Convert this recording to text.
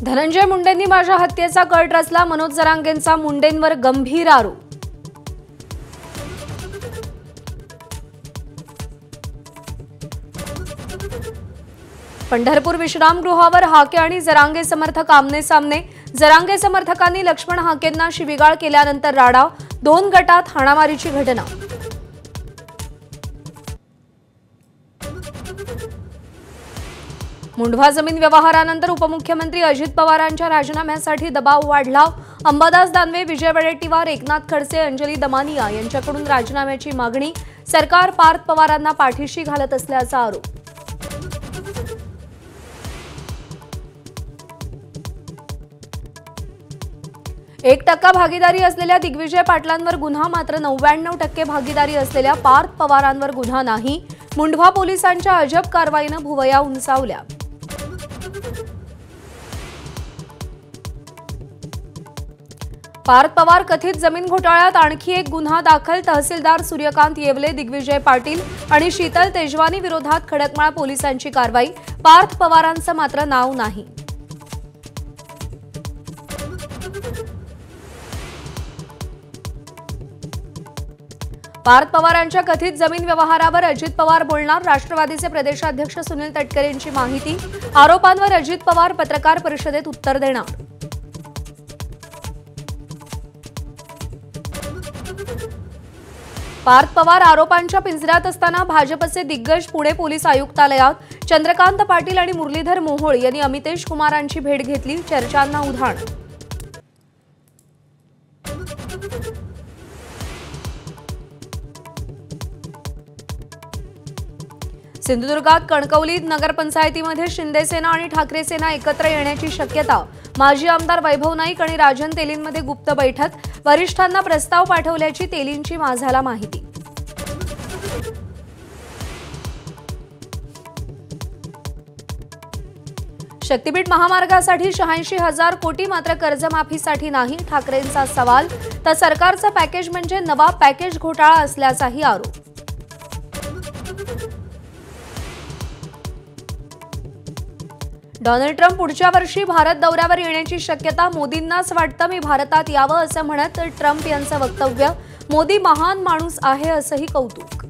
धनंजय मुंडेंनी माझ्या हत्येचा कट रचला, मनोज जरांगेंचा मुंडेंवर गंभीर आरोप। पंढरपूर विश्रामगृहावर हाके आणि जरांगे समर्थक आमने सामने। जरांगे समर्थकांनी लक्ष्मण हाकेंना शिवीगाळ केल्यानंतर राडा, 2 गटात हाणामारीची घटना। मुंढवा जमीन व्यवहारानंतर उपमुख्यमंत्री अजित पवारांच्या राजीनाम्यासाठी दबाव वाढला। अंबादास दानवे, विजय वडेट्टीवार, एकनाथ खडसे, अंजली दमानिया यांच्याकडून राजीनाम्याची मागणी। सरकार पार्थ पवारांना पाठीशी घालत असल्याचा आरोप। एक 1% भागीदारी असलेल्या दिग्विजय पाटलांवर गुन्हा, मात्र 99% भागीदारी असलेल्या पार्थ पवारांवर गुन्हा नाही। मुंढवा पोलिसांच्या अजब कारवाईनं भुवया उंचावल्या। पार्थ पवार कथित जमीन घोटाळ्यात आणखी एक गुन्हा दाखल। तहसीलदार सूर्यकांत येवले, दिग्विजय पाटील आणि शीतल तेजवानी विरोधात खडकमाळ पोलिसांची कारवाई। पार्थ पवारांचं मात्र नाव नाही। पार्थ पवारांच्या कथित जमीन व्यवहारावर अजित पवार बोलणार। राष्ट्रवादीचे प्रदेशाध्यक्ष सुनील तटकरेंची माहिती। आरोपांवर अजित पवार पत्रकार परिषदेत उत्तर देणार। पार्थ पवार आरोपांच्या पिंजऱ्यात असताना भाजपचे दिग्गज पुणे पोलीस आयुक्तालयात। चंद्रकांत पाटील आणि मुरलीधर मोहोळ यांनी अमितेश कुमारांची भेट घेतली। चर्चांना उधाण। सिंधुदुर्गात कणकवली नगरपंचायतीमध्ये शिंदे सेना आणि ठाकरे सेना एकत्र येण्याची शक्यता। माजी आमदार वैभव नाईक आणि राजन तेलींमध्ये गुप्त बैठक। वरिष्ठांना प्रस्ताव पाठवल्याची तेलींची माझाला माहिती। शक्तीपीठ महामार्गासाठी 86,000 कोटी, मात्र कर्जमाफीसाठी नाही। ठाकरेंचा सवाल। तर सरकारचं पॅकेज म्हणजे नवा पॅकेज घोटाळा असल्याचाही आरोप। डोनाल्ड ट्रम्प पुढच्या वर्षी भारत दौऱ्यावर येण्याची शक्यता। मोदींनाच वाटतं मी भारतात यावं असं म्हणत ट्रम्प यांचं वक्तव्य। मोदी महान माणूस आहे असंही कौतुक।